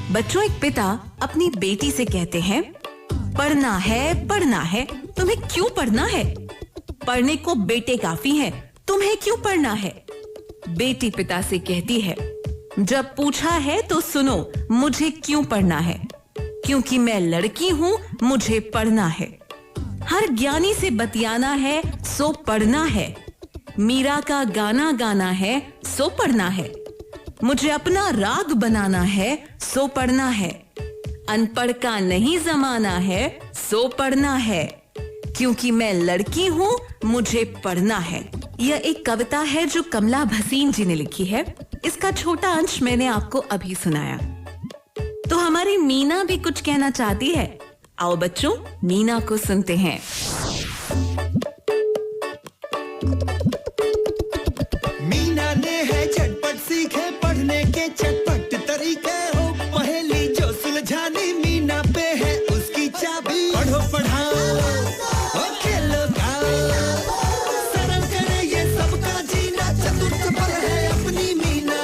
बच्चों, एक पिता अपनी बेटी से कहते हैं, पढ़ना है, तुम्हें क्यों पढ़ना है? पढ़ने को बेटे काफी हैं, तुम्हें क्यों पढ़ना है? बेटी पिता से कहती है, जब पूछा है तो सुनो, मुझे क्यों पढ़ना है? क्योंकि मैं लड़की हूँ, मुझे पढ़ना है। हर ज्ञानी से बतियाना है, सो पढ़ना है। मीरा का गाना गाना है, सो पढ़ना है। मुझे अपना राग बनाना है, सो पढ़ना है। अनपढ़ का नहीं जमाना है, सो पढ़ना है। क्योंकि मैं लड़की हूँ, मुझे पढ़ना है। यह एक कविता है जो कमला भसीन जी ने लिखी है। इसका छोटा अंश मैंने आपको अभी सुनाया। तो हमारी मीना भी कुछ कहना चाहती है। आओ बच्चों, मीना को सुनते हैं। मीना ने है झटपट सीखे पढ़ने के चटपट तरीके हो। पहेली जो सुलझानी मीना पे है उसकी चाबी। पढ़ो पढ़ाओ और खेलो गाओ, सरल करे ये सबका जीना। चतुर चपल है अपनी मीना।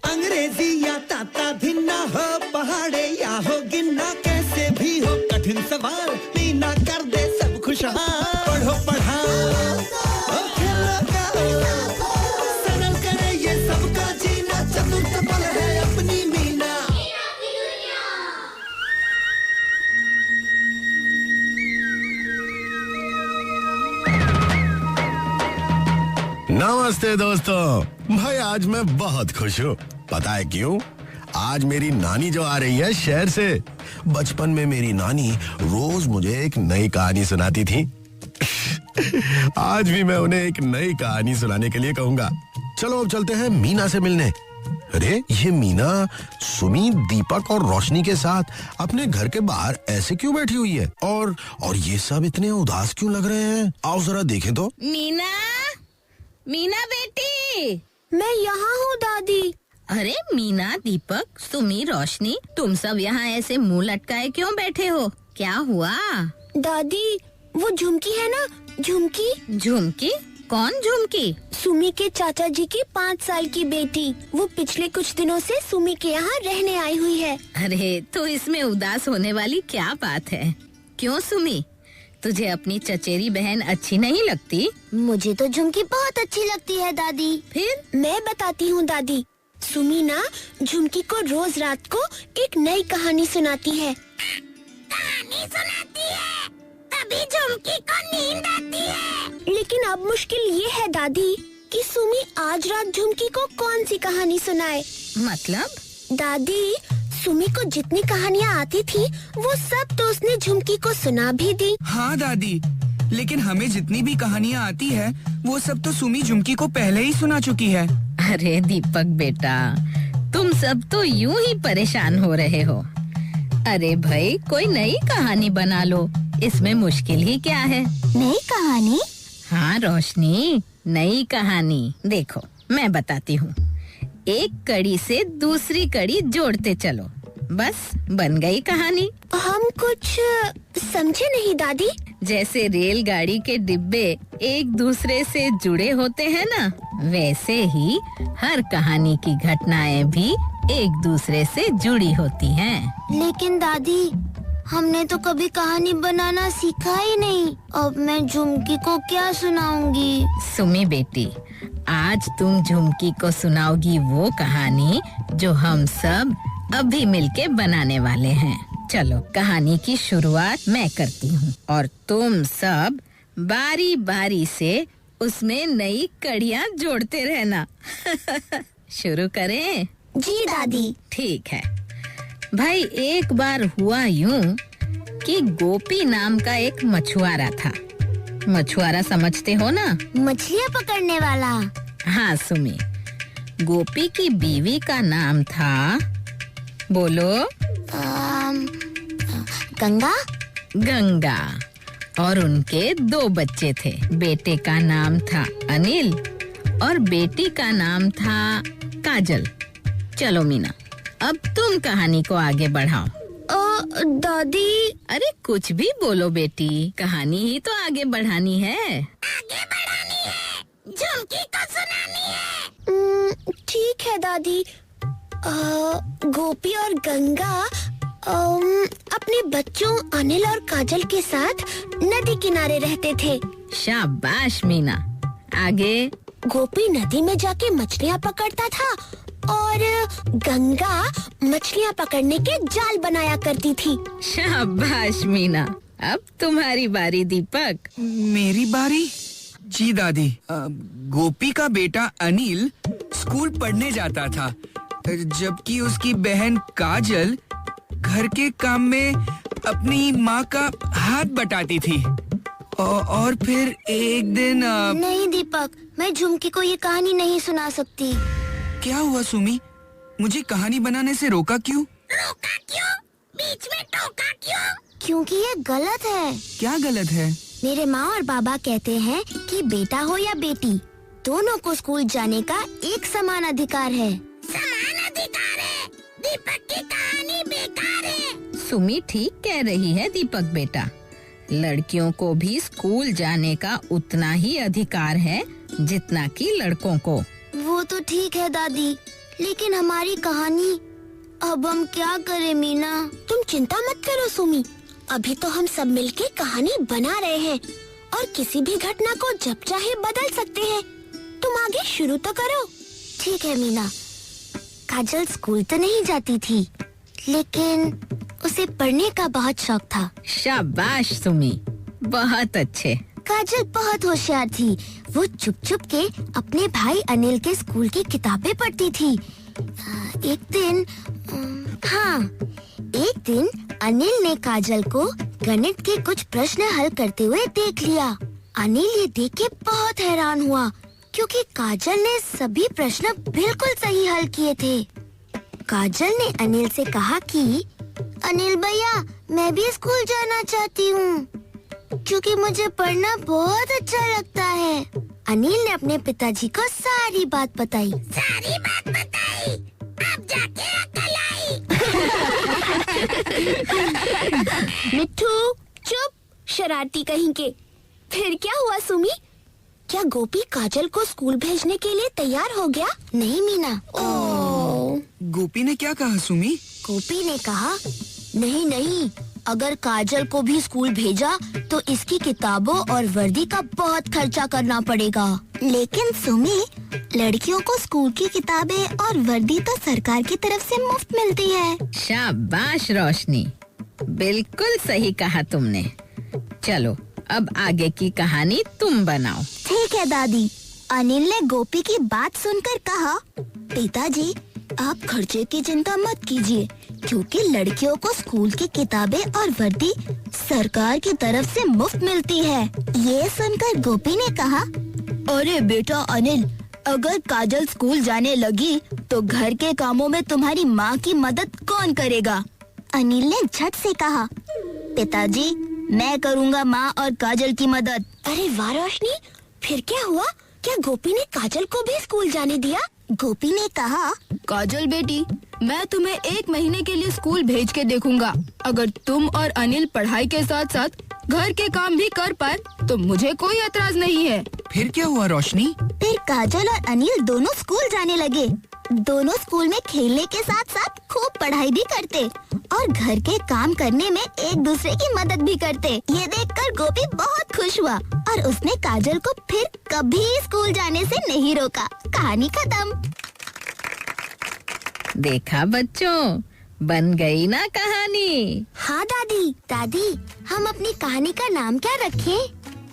अंग्रेजी या ताता भिन्ना हो, पहाड़े या हो गिनना, कैसे भी हो कठिन सवाल मीना कर दे सब खुशहाल। पढ़ो पढ़ाओ और खेलो गाओ, सरल करे ये सबका जीना। चतुर चपल है अपनी मीना। नमस्ते दोस्तों। भाई आज मैं बहुत खुश हूँ। पता है क्यों? आज मेरी नानी जो आ रही है शहर से। बचपन में मेरी नानी रोज मुझे एक नई कहानी सुनाती थी। आज भी मैं उन्हें एक नई कहानी सुनाने के लिए कहूंगा। चलो अब चलते हैं मीना से मिलने। अरे ये मीना सुमी, दीपक और रोशनी के साथ अपने घर के बाहर ऐसे क्यों बैठी हुई है? और ये सब इतने उदास क्यों लग रहे हैं? आओ जरा देखें तो। मीना बेटी, मैं यहाँ हूँ दादी। अरे मीना, दीपक, सुमी, रोशनी, तुम सब यहाँ ऐसे मुंह लटकाए क्यों बैठे हो? क्या हुआ? दादी, वो झुमकी है ना, झुमकी। झुमकी? कौन झुमकी? सुमी के चाचा जी की 5 साल की बेटी। वो पिछले कुछ दिनों से सुमी के यहाँ रहने आई हुई है। अरे तो इसमें उदास होने वाली क्या बात है? क्यों सुमी, तुझे अपनी चचेरी बहन अच्छी नहीं लगती? मुझे तो झुमकी बहुत अच्छी लगती है दादी। फिर? मैं बताती हूँ दादी। सुमी ना झुमकी को रोज रात को एक नई कहानी सुनाती है। कहानी सुनाती है, तभी झुमकी को नींद आती है। लेकिन अब मुश्किल ये है दादी कि सुमी आज रात झुमकी को कौन सी कहानी सुनाए। मतलब? दादी, सुमी को जितनी कहानियाँ आती थी वो सब तो उसने झुमकी को सुना भी दी। हाँ दादी, लेकिन हमें जितनी भी कहानियाँ आती है वो सब तो सुमी झुमकी को पहले ही सुना चुकी है। अरे दीपक बेटा, तुम सब तो यूं ही परेशान हो रहे हो। अरे भाई, कोई नई कहानी बना लो, इसमें मुश्किल ही क्या है? नई कहानी? हाँ रोशनी, नई कहानी। देखो मैं बताती हूँ। एक कड़ी से दूसरी कड़ी जोड़ते चलो, बस बन गई कहानी। हम कुछ समझे नहीं दादी। जैसे रेलगाड़ी के डिब्बे एक दूसरे से जुड़े होते हैं ना, वैसे ही हर कहानी की घटनाएं भी एक दूसरे से जुड़ी होती हैं। लेकिन दादी, हमने तो कभी कहानी बनाना सीखा ही नहीं। अब मैं झुमकी को क्या सुनाऊंगी? सुमी बेटी, आज तुम झुमकी को सुनाओगी वो कहानी जो हम सब अभी मिलके बनाने वाले हैं। चलो कहानी की शुरुआत मैं करती हूँ और तुम सब बारी बारी से उसमें नई कड़ियाँ जोड़ते रहना। शुरू करें? जी दादी। ठीक है भाई। एक बार हुआ यूं कि गोपी नाम का एक मछुआरा था। मछुआरा समझते हो ना? मछलियाँ पकड़ने वाला। हाँ सुमी, गोपी की बीवी का नाम था, बोलो। गंगा। गंगा। और उनके 2 बच्चे थे। बेटे का नाम था अनिल और बेटी का नाम था काजल। चलो मीना, अब तुम कहानी को आगे बढ़ाओ। दादी। अरे कुछ भी बोलो बेटी, कहानी ही तो आगे बढ़ानी है। आगे बढ़ानी है, झुमकी को सुनानी है। ठीक ठीक है दादी। गोपी और गंगा अपने बच्चों अनिल और काजल के साथ नदी किनारे रहते थे। शाबाश मीना, आगे। गोपी नदी में जाके मछलियाँ पकड़ता था और गंगा मछलियाँ पकड़ने के जाल बनाया करती थी। शाबाश मीना, अब तुम्हारी बारी दीपक। मेरी बारी? जी दादी। गोपी का बेटा अनिल स्कूल पढ़ने जाता था, जबकि उसकी बहन काजल घर के काम में अपनी माँ का हाथ बटाती थी। और फिर एक दिन नहीं दीपक, मैं झुमकी को ये कहानी नहीं सुना सकती। क्या हुआ सुमी? मुझे कहानी बनाने से रोका क्यों? रोका क्यों? बीच में टोका क्यों? क्योंकि ये गलत है। क्या गलत है? मेरे माँ और बाबा कहते हैं कि बेटा हो या बेटी, दोनों को स्कूल जाने का एक समान अधिकार है। समान अधिकार है? दीपक की कहानी बेकार है। सुमी ठीक कह रही है दीपक बेटा, लड़कियों को भी स्कूल जाने का उतना ही अधिकार है जितना कि लड़कों को। वो तो ठीक है दादी, लेकिन हमारी कहानी, अब हम क्या करें मीना? तुम चिंता मत करो सुमी, अभी तो हम सब मिलके कहानी बना रहे हैं और किसी भी घटना को जब चाहे बदल सकते हैं। तुम आगे शुरू तो करो। ठीक है मीना। काजल स्कूल तो नहीं जाती थी, लेकिन उसे पढ़ने का बहुत शौक था। शाबाश सुमी, बहुत अच्छे। काजल बहुत होशियार थी। वो चुप चुप के अपने भाई अनिल के स्कूल की किताबें पढ़ती थी। एक दिन अनिल ने काजल को गणित के कुछ प्रश्न हल करते हुए देख लिया। अनिल ये देख के बहुत हैरान हुआ, क्योंकि काजल ने सभी प्रश्न बिल्कुल सही हल किए थे। काजल ने अनिल से कहा कि अनिल भैया, मैं भी स्कूल जाना चाहती हूँ, क्योंकि मुझे पढ़ना बहुत अच्छा लगता है। अनिल ने अपने पिताजी को सारी बात बताई। अब जाके अकल आई। मिट्ठू चुप, शरारती कहीं के। फिर क्या हुआ सुमी? क्या गोपी काजल को स्कूल भेजने के लिए तैयार हो गया? नहीं मीना। गोपी ने क्या कहा सुमी? गोपी ने कहा, नहीं, अगर काजल को भी स्कूल भेजा तो इसकी किताबों और वर्दी का बहुत खर्चा करना पड़ेगा। लेकिन सुमी, लड़कियों को स्कूल की किताबें और वर्दी तो सरकार की तरफ से मुफ्त मिलती है। शाबाश रोशनी, बिल्कुल सही कहा तुमने। चलो अब आगे की कहानी तुम बनाओ। ठीक है दादी। अनिल ने गोपी की बात सुनकर कहा, पिताजी, आप खर्चे की चिंता मत कीजिए, क्योंकि लड़कियों को स्कूल की किताबें और वर्दी सरकार की तरफ से मुफ्त मिलती है। ये सुनकर गोपी ने कहा, अरे बेटा अनिल, अगर काजल स्कूल जाने लगी तो घर के कामों में तुम्हारी माँ की मदद कौन करेगा? अनिल ने झट से कहा, पिताजी, मैं करूँगा माँ और काजल की मदद। अरे वाह रोशनी, फिर क्या हुआ? क्या गोपी ने काजल को भी स्कूल जाने दिया? गोपी ने कहा, काजल बेटी, मैं तुम्हें 1 महीने के लिए स्कूल भेज के देखूंगा। अगर तुम और अनिल पढ़ाई के साथ साथ घर के काम भी कर पाए तो मुझे कोई एतराज नहीं है। फिर क्या हुआ रोशनी? फिर काजल और अनिल दोनों स्कूल जाने लगे। दोनों स्कूल में खेलने के साथ साथ खूब पढ़ाई भी करते और घर के काम करने में एक दूसरे की मदद भी करते। ये देखकर गोपी बहुत खुश हुआ और उसने काजल को फिर कभी स्कूल जाने से नहीं रोका। कहानी खत्म। देखा बच्चों, बन गई ना कहानी। हाँ दादी, हम अपनी कहानी का नाम क्या रखें?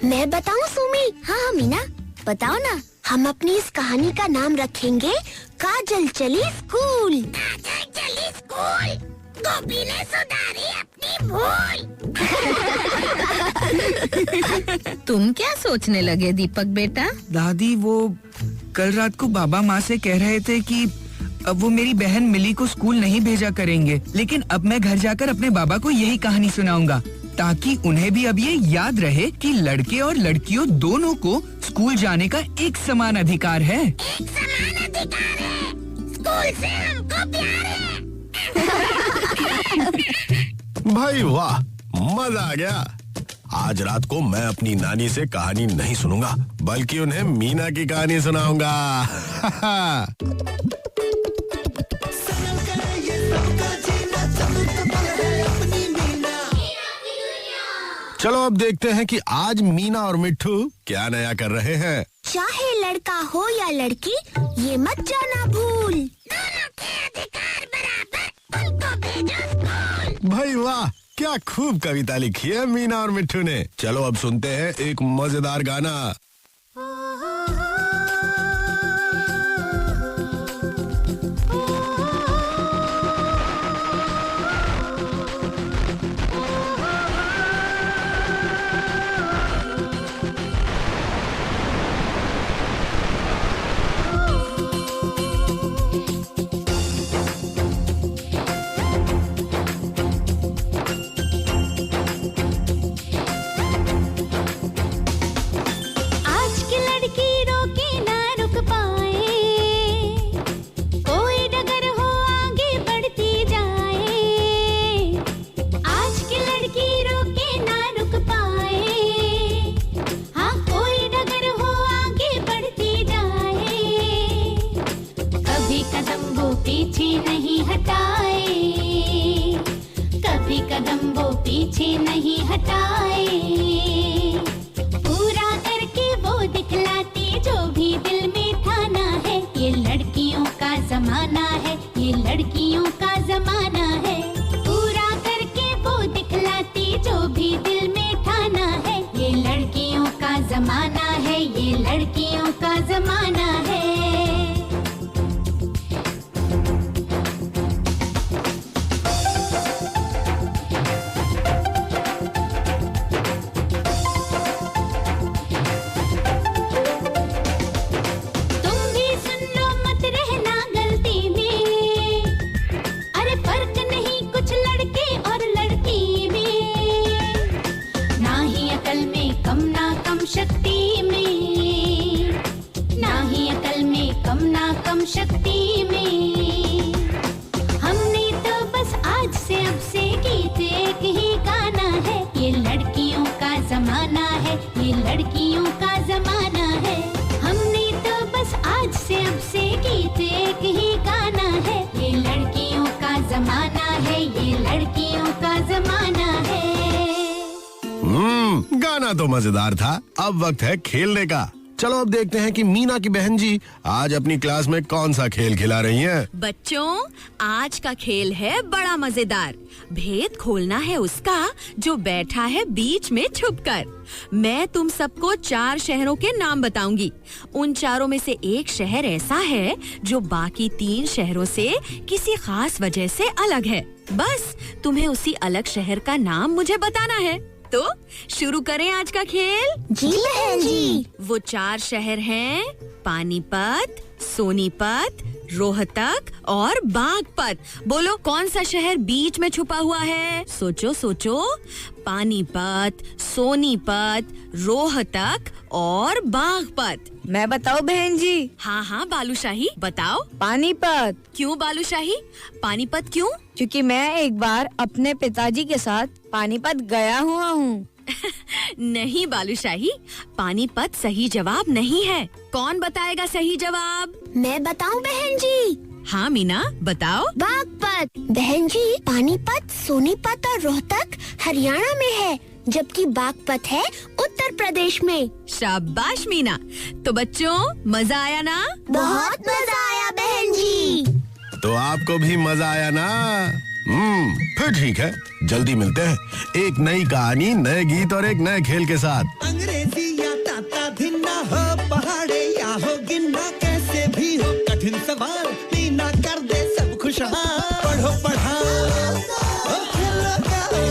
मैं बताऊं सुमी? हाँ मीना, बताओ ना। हम अपनी इस कहानी का नाम रखेंगे काजल चली स्कूल। काजल चली स्कूल, गोपी ने सुधारी अपनी भूल। तुम क्या सोचने लगे दीपक बेटा? दादी, वो कल रात को बाबा माँ से कह रहे थे कि अब वो मेरी बहन मिली को स्कूल नहीं भेजा करेंगे, लेकिन अब मैं घर जाकर अपने बाबा को यही कहानी सुनाऊंगा, ताकि उन्हें भी अब ये याद रहे कि लड़के और लड़कियों दोनों को स्कूल जाने का एक समान अधिकार है। एक समान अधिकार है। स्कूल से हमको प्यार है। भाई वाह, मजा आ गया। आज रात को मैं अपनी नानी से कहानी नहीं सुनूंगा, बल्कि उन्हें मीना की कहानी सुनाऊंगा। चलो अब देखते हैं कि आज मीना और मिट्ठू क्या नया कर रहे हैं। चाहे लड़का हो या लड़की, ये मत जाना भूल, दोनों के अधिकार बराबर, उनको भेजो स्कूल। भाई वाह, क्या खूब कविता लिखी है मीना और मिट्ठू ने। चलो अब सुनते हैं एक मजेदार गाना। पीछे नहीं हटाए, कभी कदम वो पीछे नहीं हटाए, पूरा करके वो दिखलाते जो भी दिल में ठाना है। ये लड़कियों का जमाना है, ये लड़कियों का जमाना है, पूरा करके वो दिखलाते जो भी दिल में ठाना है। ये लड़कियों का जमाना है, ये लड़कियों का जमाना है। शक्ति में, ना ही अकल में कम ना कम शक्ति में, हमने तो बस आज से अब से गीत एक ही गाना है। ये लड़कियों का जमाना है, ये लड़कियों का जमाना है, हमने तो बस आज से अब से गीत एक ही गाना है। ये लड़कियों का जमाना है, ये लड़कियों का जमाना है। गाना तो मजेदार था। अब वक्त है खेलने का। चलो अब देखते हैं कि मीना की बहन जी आज अपनी क्लास में कौन सा खेल खिला रही हैं। बच्चों, आज का खेल है बड़ा मजेदार। भेद खोलना है उसका जो बैठा है बीच में छुपकर। मैं तुम सबको 4 शहरों के नाम बताऊंगी। उन चारों में से एक शहर ऐसा है जो बाकी 3 शहरों से किसी खास वजह से अलग है। बस तुम्हें उसी अलग शहर का नाम मुझे बताना है। तो शुरू करें आज का खेल। जी बहन जी। वो 4 शहर हैं पानीपत, सोनीपत, रोहतक और बागपत। बोलो कौन सा शहर बीच में छुपा हुआ है? सोचो सोचो। पानीपत, सोनीपत, रोहतक और बागपत। मैं बताऊं बहन जी? हाँ हाँ बालूशाही बताओ। पानीपत। क्यों बालूशाही? पानीपत क्यों? क्योंकि मैं एक बार अपने पिताजी के साथ पानीपत गया हुआ हूँ। नहीं बालूशाही, पानीपत सही जवाब नहीं है। कौन बताएगा सही जवाब? मैं बताऊं बहन जी? हाँ मीना बताओ। बागपत। बहन जी, पानीपत, सोनीपत और रोहतक हरियाणा में है, जबकि बागपत है उत्तर प्रदेश में। शाबाश मीना। तो बच्चों मजा आया ना? बहुत मजा आया बहन जी। तो आपको भी मजा आया ना? फिर ठीक है, जल्दी मिलते हैं एक नई कहानी, नए गीत और एक नए खेल के साथ। अंग्रेजी या ताता धिन्ना हो, पहाड़े या हो गिन्ना, कैसे भी हो कठिन सवाल, मीना कर दे सब खुशहाल। पढ़ो पढ़ाओ, खेलो गाओ,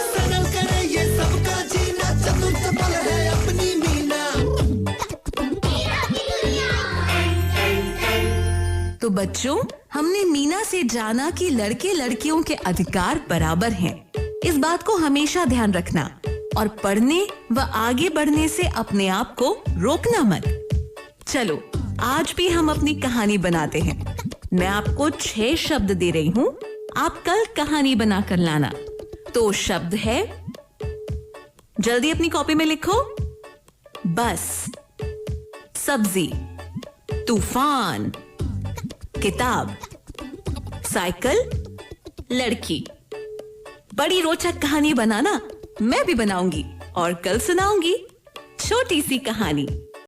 सरल करे ये सबका जीना, चतुर चपल है अपनी मीना। तो बच्चों, हमने मीना से जाना कि लड़के लड़कियों के अधिकार बराबर हैं। इस बात को हमेशा ध्यान रखना और पढ़ने व आगे बढ़ने से अपने आप को रोकना मत। चलो आज भी हम अपनी कहानी बनाते हैं। मैं आपको 6 शब्द दे रही हूँ, आप कल कहानी बना कर लाना। तो शब्द है, जल्दी अपनी कॉपी में लिखो। बस, सब्जी, तूफान, किताब, साइकिल, लड़की। बड़ी रोचक कहानी बनाना, मैं भी बनाऊंगी और कल सुनाऊंगी छोटी सी कहानी।